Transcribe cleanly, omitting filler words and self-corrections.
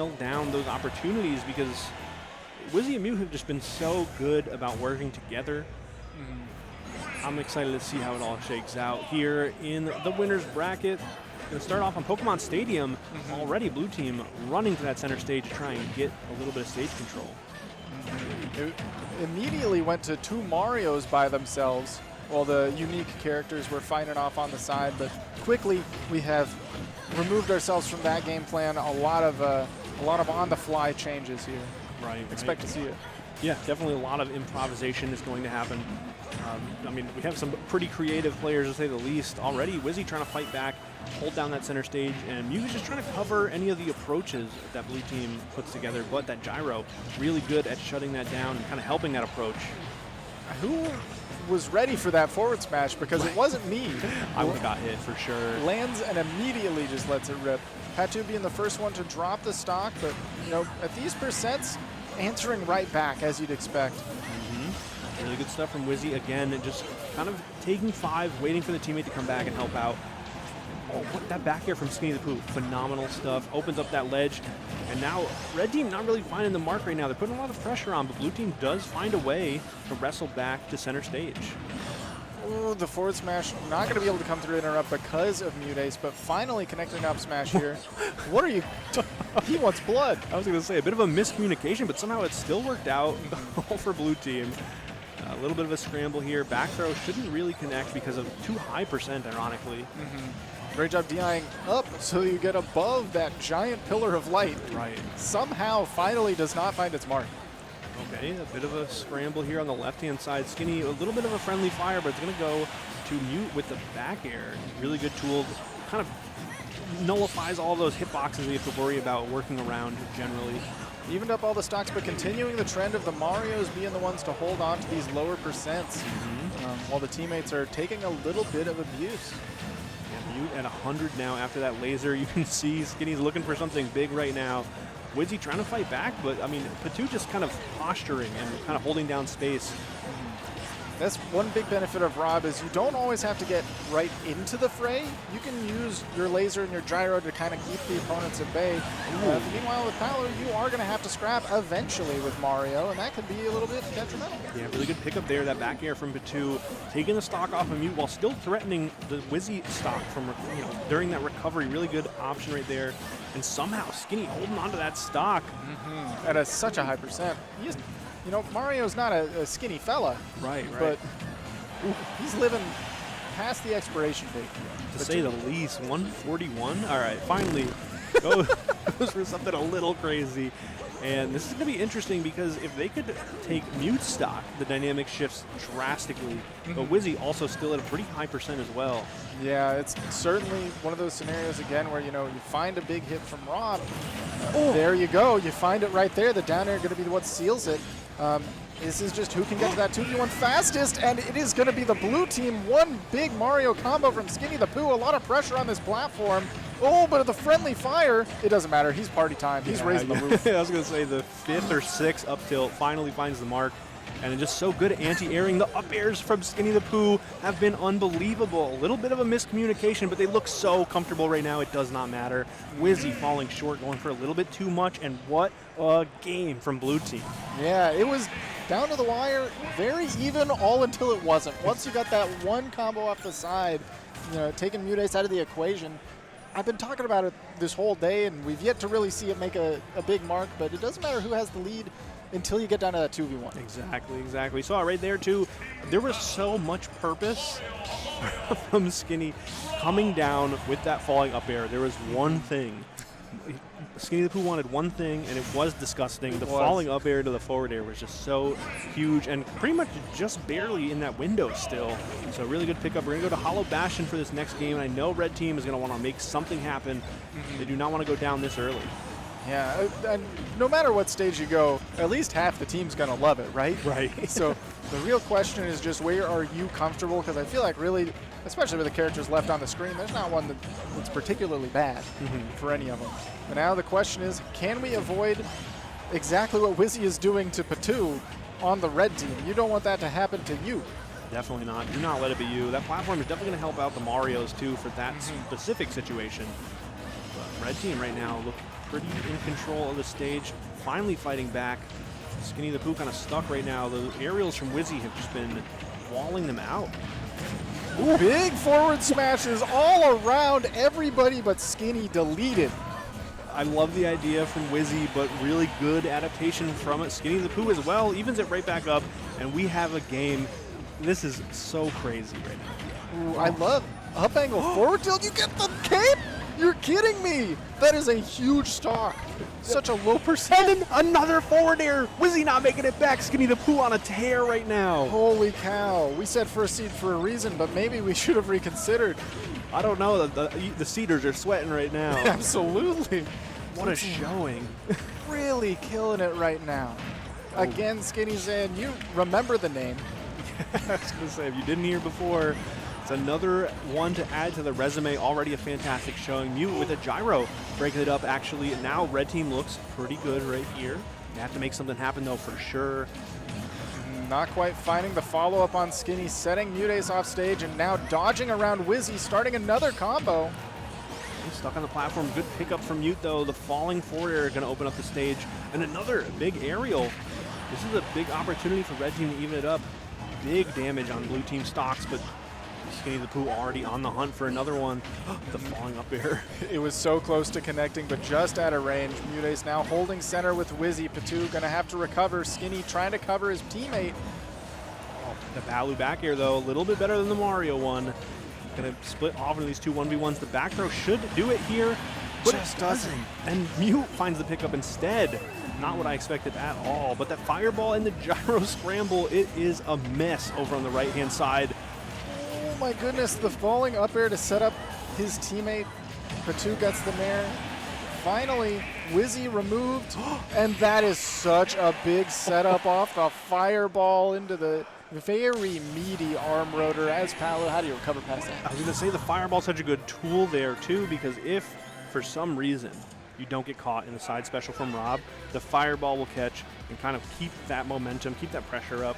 down those opportunities because Wizzy and Mute have just been so good about working together. I'm excited to see how it all shakes out here in the winner's bracket. Going to start off on Pokemon Stadium. Already Blue Team running to that center stage to try and get a little bit of stage control. It immediately went to 2 Marios by themselves while the unique characters were fighting off on the side, but quickly we have removed ourselves from that game plan. A lot of on-the-fly changes here. Right. Expect to see it. Yeah, definitely a lot of improvisation is going to happen. I mean, we have some pretty creative players, to say the least. Already, Wizzy trying to fight back, hold down that center stage, and Mute is just trying to cover any of the approaches that Blue Team puts together. But that gyro, really good at shutting that down and kind of helping that approach. Who was ready for that forward smash? Because it wasn't me. I would have got hit for sure. Lands and immediately just lets it rip. PatTou being the first one to drop the stock, but you know, at these percents, answering right back as you'd expect. Really good stuff from Wizzy again, and just kind of taking 5, waiting for the teammate to come back and help out. Oh, what that back air from SkinnythePooh, phenomenal stuff. Opens up that ledge, and now Red Team not really finding the mark right now. They're putting a lot of pressure on, but Blue Team does find a way to wrestle back to center stage. Ooh, the forward smash not going to be able to come through interrupt because of MuteAce, but finally connecting up smash here. What are you? He wants blood. I was going to say a bit of a miscommunication, but somehow it still worked out all for Blue Team. A little bit of a scramble here. Back throw shouldn't really connect because of too high percent, ironically. Great job DIing up so you get above that giant pillar of light. Right. Somehow finally does not find its mark. Okay, a bit of a scramble here on the left-hand side. Skinny, a little bit of a friendly fire, but it's going to go to Mute with the back air. Really good tool. Kind of nullifies all those hitboxes we have to worry about working around generally. Evened up all the stocks, but continuing the trend of the Marios being the ones to hold on to these lower percents, while the teammates are taking a little bit of abuse. Yeah, Mute at 100 now after that laser. You can see Skinny's looking for something big right now. Wizzy trying to fight back, but I mean, PatTou just kind of posturing and kind of holding down space. That's one big benefit of Rob is you don't always have to get right into the fray. You can use your laser and your gyro to kind of keep the opponents at bay. Meanwhile, with Paolo, you are going to have to scrap eventually with Mario, and that could be a little bit detrimental. Yeah, really good pickup there. That back air from PatTou, taking the stock off of Mute while still threatening the Wizzy stock from during that recovery. Really good option right there. And somehow Skinny holding onto that stock at such a high percent. You know, Mario's not a skinny fella. Right. But he's living past the expiration date. To say the least, 141. All right, finally goes for something a little crazy. And this is going to be interesting because if they could take Mute stock, the dynamic shifts drastically. But Wizzy also still at a pretty high percent as well. Yeah, it's certainly one of those scenarios again where, you know, you find a big hit from Rob. There you go. You find it right there. The down air going to be what seals it. This is just who can get to that 2v1 fastest, and it is going to be the Blue Team. One big Mario combo from SkinnythePooh. A lot of pressure on this platform. Oh, but the friendly fire, it doesn't matter. He's party time. He's raising the roof. I was going to say the 5th or 6th up tilt finally finds the mark. And just so good at anti-airing. The up airs from SkinnythePooh have been unbelievable. A little bit of a miscommunication, but they look so comfortable right now, it does not matter. Wizzy falling short, going for a little bit too much, and what a game from Blue Team. Yeah, it was down to the wire, very even, all until it wasn't. Once you got that one combo off the side, you know, taking MuteAce out of the equation, I've been talking about it this whole day, and we've yet to really see it make a big mark, but it doesn't matter who has the lead until you get down to that 2v1. Exactly. We saw it right there, too. There was so much purpose from Skinny coming down with that falling up air. There was one thing. SkinnythePooh wanted one thing, and it was disgusting. The falling up air to the forward air was just so huge and pretty much just barely in that window still. So really good pickup. We're going to go to Hollow Bastion for this next game, and I know Red Team is going to want to make something happen. They do not want to go down this early. Yeah, and no matter what stage you go, at least half the team's going to love it, right? Right. So the real question is just where are you comfortable? Because I feel like really, especially with the characters left on the screen, there's not one that's particularly bad for any of them. But now the question is, can we avoid exactly what Wizzy is doing to PatTou on the red team? You don't want that to happen to you. Definitely not. Do not let it be you. That platform is definitely going to help out the Marios, too, for that specific situation. But Red Team right now look pretty in control of the stage, finally fighting back. SkinnythePooh kind of stuck right now. The aerials from Wizzy have just been walling them out. Ooh, big forward smashes all around everybody but Skinny deleted. I love the idea from Wizzy, but really good adaptation from it. SkinnythePooh as well evens it right back up, and we have a game. This is so crazy right now. Ooh, I love up angle forward tilt. You get the cape? You're kidding me. That is a huge stock. Such a low percent. And then another forward air. Wizzy not making it back. SkinnythePooh on a tear right now. Holy cow. We said first seed for a reason, but maybe we should have reconsidered. I don't know. The Cedars are sweating right now. Absolutely. What a showing. Really killing it right now. Oh. Again, Skinny saying, you remember the name. I was going to say, if you didn't hear before, it's another one to add to the resume. Already a fantastic showing. Mute with a gyro, breaking it up actually. Now red team looks pretty good right here. They have to make something happen though for sure. Not quite finding the follow-up on Skinny, setting MuteAce off stage and now dodging around Wizzy, starting another combo. He's stuck on the platform. Good pickup from Mute though. The falling forward air going to open up the stage. And another big aerial. This is a big opportunity for red team to even it up. Big damage on blue team stocks, but SkinnythePooh already on the hunt for another one. The falling up air. It was so close to connecting, but just out of range. MuteAce now holding center with Wizzy. PatTou gonna have to recover. Skinny trying to cover his teammate. Oh, the Baloo back air though, a little bit better than the Mario one. Gonna split off into these two 1v1s. The back throw should do it here, but Just it doesn't. And Mute finds the pickup instead. Not what I expected at all, but that fireball and the gyro scramble, it is a mess over on the right-hand side. Oh my goodness, the falling up air to set up his teammate. PatTou gets the nair. Finally, Wizzy removed, and that is such a big setup off the fireball into the very meaty arm rotor. As Paolo, how do you recover past that? I was going to say the fireball's such a good tool there too, because if for some reason you don't get caught in the side special from Rob, the fireball will catch and kind of keep that momentum, keep that pressure up.